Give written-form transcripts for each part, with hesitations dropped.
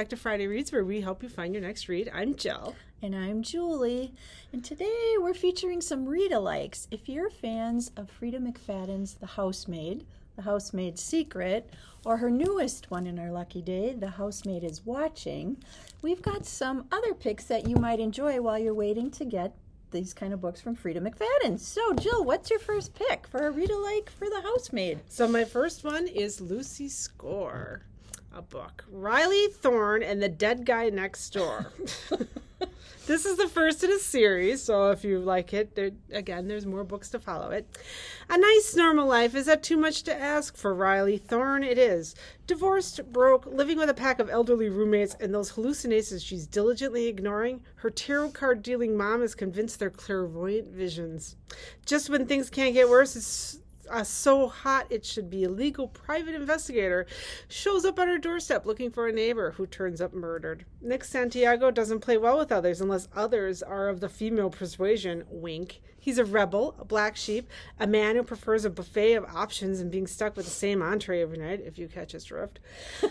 back to Friday Reads, where we help you find your next read. I'm Jill. And I'm Julie. And today we're featuring some Readalikes. If you're fans of Freida McFadden's The Housemaid's Secret, or her newest one in our lucky day, The Housemaid is Watching, we've got some other picks that you might enjoy while you're waiting to get these kind of books from Freida McFadden. So, Jill, what's your first pick for a read-alike for The Housemaid? So my first one is Lucy Score, a book. Riley Thorne and the Dead Guy Next Door. This is the first in a series, so if you like it, there's more books to follow it. A nice normal life. Is that too much to ask for Riley Thorne? It is. Divorced, broke, living with a pack of elderly roommates, and those hallucinations she's diligently ignoring, her tarot card dealing mom is convinced they're clairvoyant visions. Just when things can't get worse, it's so hot it should be illegal. Private investigator shows up on her doorstep looking for a neighbor who turns up murdered. Nick Santiago doesn't play well with others unless others are of the female persuasion. Wink. He's a rebel, a black sheep, a man who prefers a buffet of options and being stuck with the same entree every night, if you catch his drift.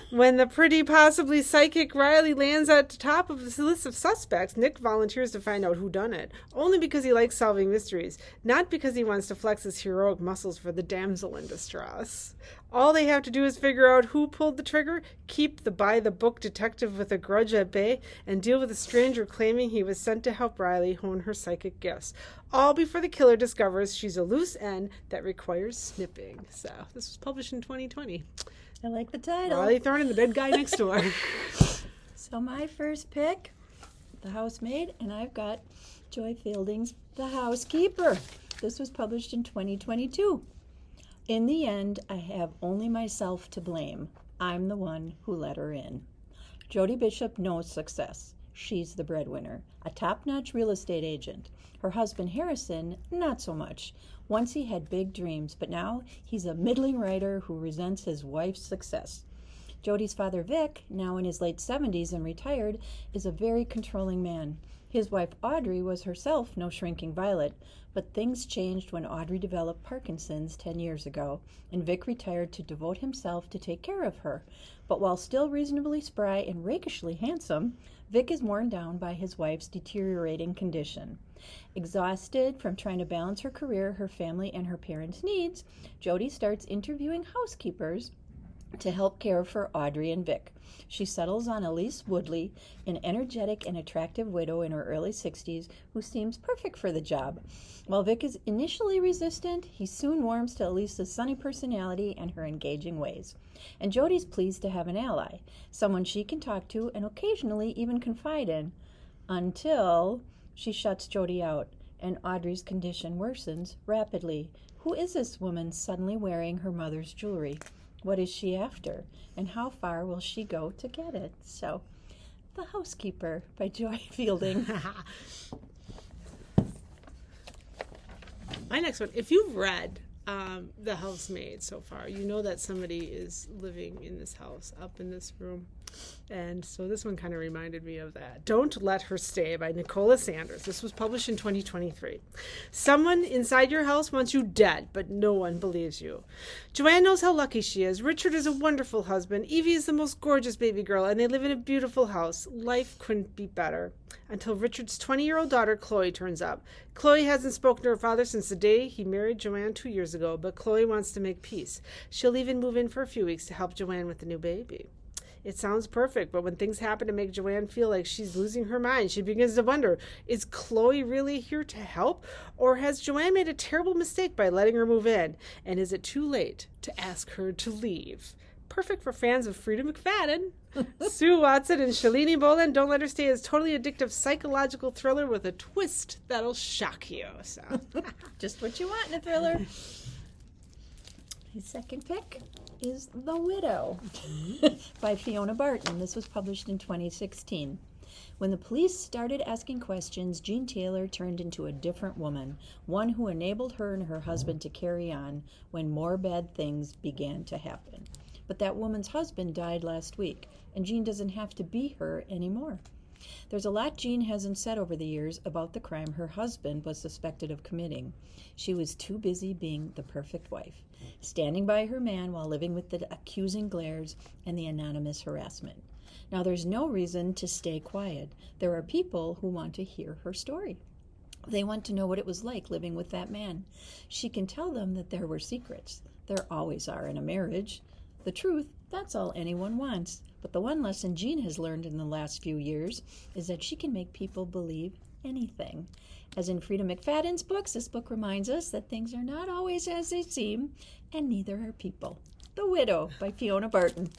When the pretty, possibly psychic Riley lands at the top of the list of suspects, Nick volunteers to find out who done it, only because he likes solving mysteries, not because he wants to flex his heroic muscles for the damsel in distress. All they have to do is figure out who pulled the trigger, keep the by-the-book detective with a grudge at bay, and deal with a stranger claiming he was sent to help Riley hone her psychic gifts. All before the killer discovers she's a loose end that requires snipping. So, this was published in 2020. I like the title. Riley Thorne and the Dead Guy Next Door. So my first pick, The Housemaid, and I've got Joy Fielding's The Housekeeper. This was published in 2022. In the end, I have only myself to blame. I'm the one who let her in. Jody Bishop knows success. She's the breadwinner, a top-notch real estate agent. Her husband, Harrison, not so much. Once he had big dreams, but now he's a middling writer who resents his wife's success. Jody's father, Vic, now in his late 70s and retired, is a very controlling man. His wife, Audrey, was herself no shrinking violet, but things changed when Audrey developed Parkinson's 10 years ago, and Vic retired to devote himself to take care of her. But while still reasonably spry and rakishly handsome, Vic is worn down by his wife's deteriorating condition. Exhausted from trying to balance her career, her family, and her parents' needs, Jody starts interviewing housekeepers to help care for Audrey and Vic. She settles on Elise Woodley, an energetic and attractive widow in her early 60s who seems perfect for the job. While Vic is initially resistant, he soon warms to Elise's sunny personality and her engaging ways. And Jody's pleased to have an ally, someone she can talk to and occasionally even confide in, until she shuts Jody out and Audrey's condition worsens rapidly. Who is this woman suddenly wearing her mother's jewelry? What is she after? And how far will she go to get it? So, The Housekeeper by Joy Fielding. My next one, if you've read The Housemaid so far, you know that somebody is living in this house, up in this room. And so this one kind of reminded me of that. Don't Let Her Stay by Nicola Sanders. This was published in 2023. Someone inside your house wants you dead, but no one believes you. Joanne knows how lucky she is. Richard is a wonderful husband. Evie is the most gorgeous baby girl, and they live in a beautiful house. Life couldn't be better. Until Richard's 20-year-old daughter, Chloe, turns up. Chloe hasn't spoken to her father since the day he married Joanne 2 years ago, but Chloe wants to make peace. She'll even move in for a few weeks to help Joanne with the new baby. It sounds perfect, but when things happen to make Joanne feel like she's losing her mind, she begins to wonder, is Chloe really here to help? Or has Joanne made a terrible mistake by letting her move in? And is it too late to ask her to leave? Perfect for fans of Freida McFadden. Sue Watson and Shalini Boland, Don't Let Her Stay is totally addictive psychological thriller with a twist that'll shock you. So, just what you want in a thriller. His second pick is The Widow by Fiona Barton. This was published in 2016. When the police started asking questions, Jean Taylor turned into a different woman, one who enabled her and her husband to carry on when more bad things began to happen. But that woman's husband died last week, and Jean doesn't have to be her anymore. There's a lot Jean hasn't said over the years about the crime her husband was suspected of committing. She was too busy being the perfect wife, standing by her man while living with the accusing glares and the anonymous harassment. Now, there's no reason to stay quiet. There are people who want to hear her story. They want to know what it was like living with that man. She can tell them that there were secrets. There always are in a marriage. The truth, that's all anyone wants. But the one lesson Jean has learned in the last few years is that she can make people believe anything. As in Freida McFadden's books, this book reminds us that things are not always as they seem, and neither are people. The Widow by Fiona Barton.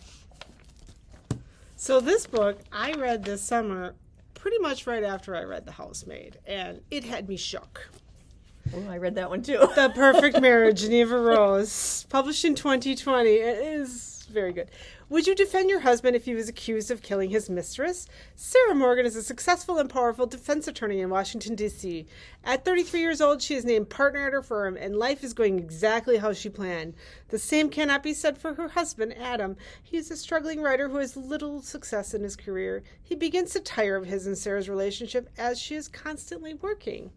So this book I read this summer pretty much right after I read The Housemaid, and it had me shook. Oh, I read that one too. The Perfect Marriage, Geneva Rose, published in 2020. It is very good. Would you defend your husband if he was accused of killing his mistress? Sarah Morgan is a successful and powerful defense attorney in Washington, D.C. At 33 years old, she is named partner at her firm, and life is going exactly how she planned. The same cannot be said for her husband, Adam. He is a struggling writer who has little success in his career. He begins to tire of his and Sarah's relationship as she is constantly working.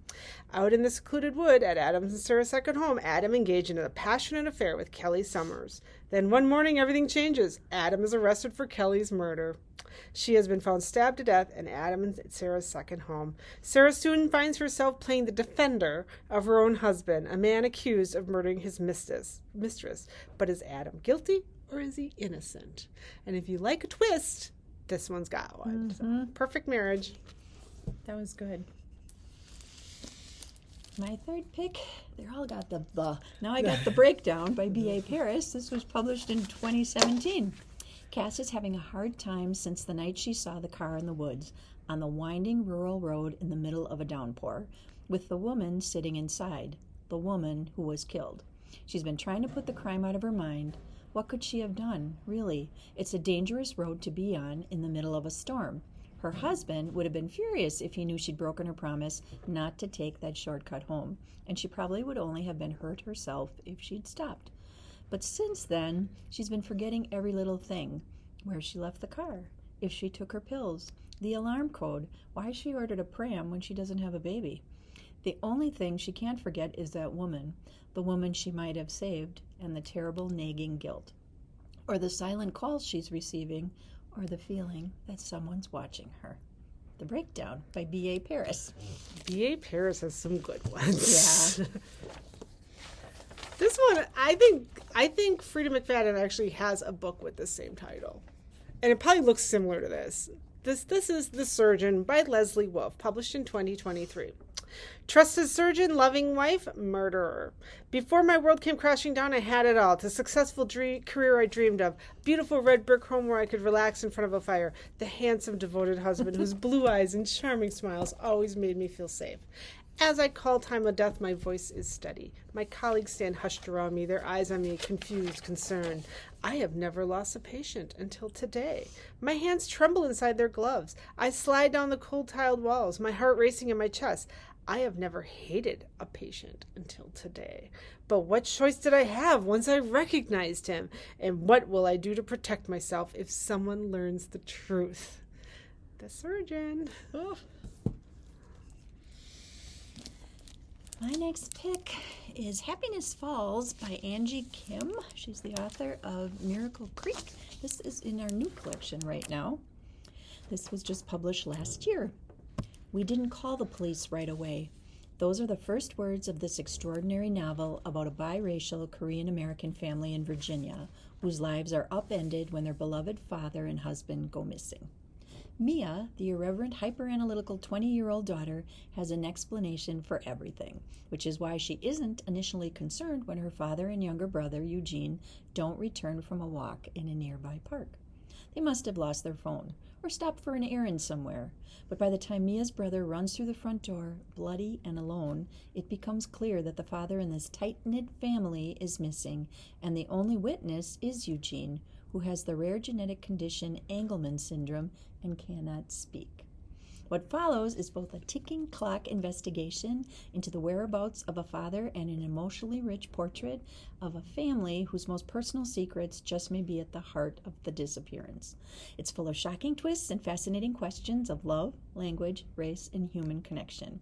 Out in the secluded wood at Adam's and Sarah's second home, Adam engaged in a passionate affair with Kelly Summers. Then one morning, everything changes. Adam is arrested for Kelly's murder. She has been found stabbed to death in Adam and Sarah's second home. Sarah soon finds herself playing the defender of her own husband, a man accused of murdering his mistress. But is Adam guilty or is he innocent? And if you like a twist, this one's got one. Mm-hmm. So, Perfect Marriage. That was good. My third pick, they all got the. Now I got The Breakdown by B.A. Paris. This was published in 2017. Cass is having a hard time since the night she saw the car in the woods on the winding rural road in the middle of a downpour, with the woman sitting inside, the woman who was killed. She's been trying to put the crime out of her mind. What could she have done, really? It's a dangerous road to be on in the middle of a storm. Her husband would have been furious if he knew she'd broken her promise not to take that shortcut home, and she probably would only have been hurt herself if she'd stopped. But since then, she's been forgetting every little thing. Where she left the car, if she took her pills, the alarm code, why she ordered a pram when she doesn't have a baby. The only thing she can't forget is that woman, the woman she might have saved, and the terrible nagging guilt. Or the silent calls she's receiving, or the feeling that someone's watching her. The Breakdown by B.A. Paris. B.A. Paris has some good ones. Yeah. This one, I think Freida McFadden actually has a book with the same title. And it probably looks similar to this. This is The Surgeon by Leslie Wolfe, published in 2023. Trusted surgeon, loving wife, murderer. Before my world came crashing down, I had it all. The successful career I dreamed of. Beautiful red brick home where I could relax in front of a fire. The handsome, devoted husband whose blue eyes and charming smiles always made me feel safe. As I call time of death, my voice is steady. My colleagues stand hushed around me, their eyes on me, confused, concerned. I have never lost a patient until today. My hands tremble inside their gloves. I slide down the cold tiled walls, my heart racing in my chest. I have never hated a patient until today. But what choice did I have once I recognized him? And what will I do to protect myself if someone learns the truth? The Surgeon. Oh. My next pick is Happiness Falls by Angie Kim. She's the author of Miracle Creek. This is in our new collection right now. This was just published last year. We didn't call the police right away. Those are the first words of this extraordinary novel about a biracial Korean-American family in Virginia whose lives are upended when their beloved father and husband go missing. Mia, the irreverent, hyper-analytical 20-year-old daughter, has an explanation for everything, which is why she isn't initially concerned when her father and younger brother, Eugene, don't return from a walk in a nearby park. They must have lost their phone or stopped for an errand somewhere. But by the time Mia's brother runs through the front door, bloody and alone, it becomes clear that the father in this tight-knit family is missing, and the only witness is Eugene, who has the rare genetic condition Angelman syndrome and cannot speak. What follows is both a ticking clock investigation into the whereabouts of a father and an emotionally rich portrait of a family whose most personal secrets just may be at the heart of the disappearance. It's full of shocking twists and fascinating questions of love, language, race, and human connection.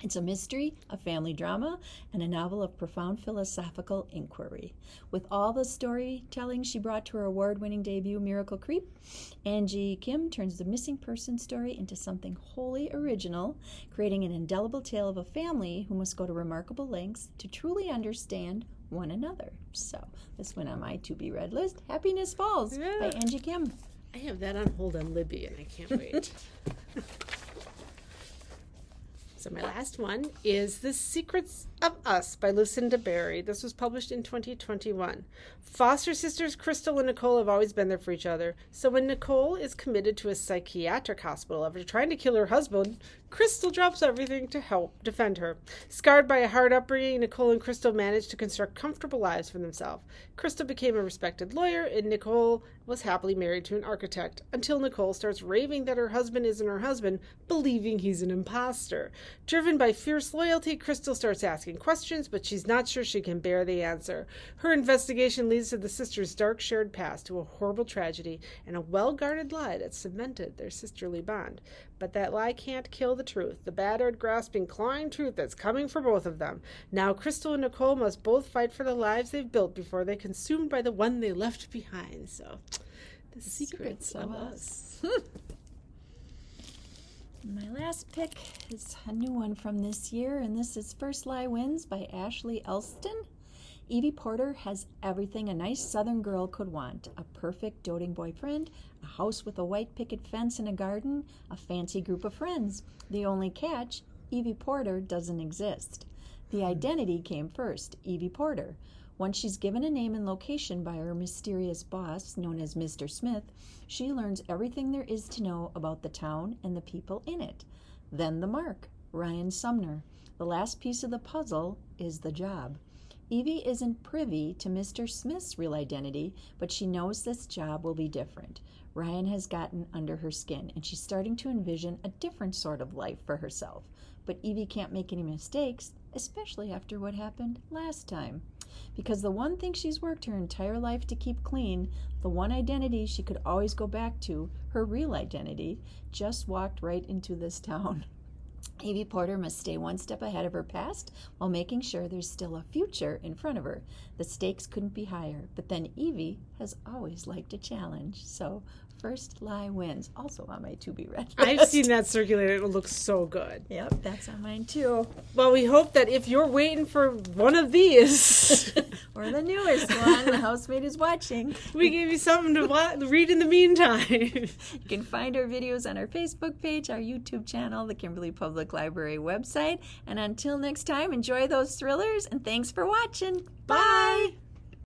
It's a mystery, a family drama, and a novel of profound philosophical inquiry. With all the storytelling she brought to her award-winning debut, Miracle Creep, Angie Kim turns the missing person story into something wholly original, creating an indelible tale of a family who must go to remarkable lengths to truly understand one another. So, this went on my to-be-read list. Happiness Falls by Angie Kim. I have that on hold on Libby, and I can't wait. So my last one is The Secrets of Us by Lucinda Berry. This was published in 2021. Foster sisters Crystal and Nicole have always been there for each other. So when Nicole is committed to a psychiatric hospital after trying to kill her husband, Crystal drops everything to help defend her. Scarred by a hard upbringing, Nicole and Crystal managed to construct comfortable lives for themselves. Crystal became a respected lawyer, and Nicole was happily married to an architect, until Nicole starts raving that her husband isn't her husband, believing he's an imposter. Driven by fierce loyalty, Crystal starts asking questions, but she's not sure she can bear the answer. Her investigation leads to the sisters' dark shared past, to a horrible tragedy, and a well-guarded lie that cemented their sisterly bond. But that lie can't kill the truth, the battered, grasping, clawing truth that's coming for both of them. Now Crystal and Nicole must both fight for the lives they've built before they're consumed by the one they left behind. So, The Secrets of Us. My last pick is a new one from this year, and this is First Lie Wins by Ashley Elston. Evie Porter has everything a nice Southern girl could want. A perfect doting boyfriend, a house with a white picket fence and a garden, a fancy group of friends. The only catch, Evie Porter doesn't exist. The identity came first, Evie Porter. Once she's given a name and location by her mysterious boss, known as Mr. Smith, she learns everything there is to know about the town and the people in it. Then the mark, Ryan Sumner. The last piece of the puzzle is the job. Evie isn't privy to Mr. Smith's real identity, but she knows this job will be different. Ryan has gotten under her skin, and she's starting to envision a different sort of life for herself. But Evie can't make any mistakes, especially after what happened last time. Because the one thing she's worked her entire life to keep clean, the one identity she could always go back to, her real identity, just walked right into this town. Evie Porter must stay one step ahead of her past while making sure there's still a future in front of her. The stakes couldn't be higher, but then Evie has always liked a challenge. So First Lie Wins, also on my to-be-read list. I've seen that circulated. It looks so good. Yep, that's on mine too. Well, we hope that if you're waiting for one of these, or the newest one, The Housemaid is Watching, we gave you something to read in the meantime. You can find our videos on our Facebook page, our YouTube channel, the Kimberly Public Library website. And until next time, enjoy those thrillers, and thanks for watching. Bye!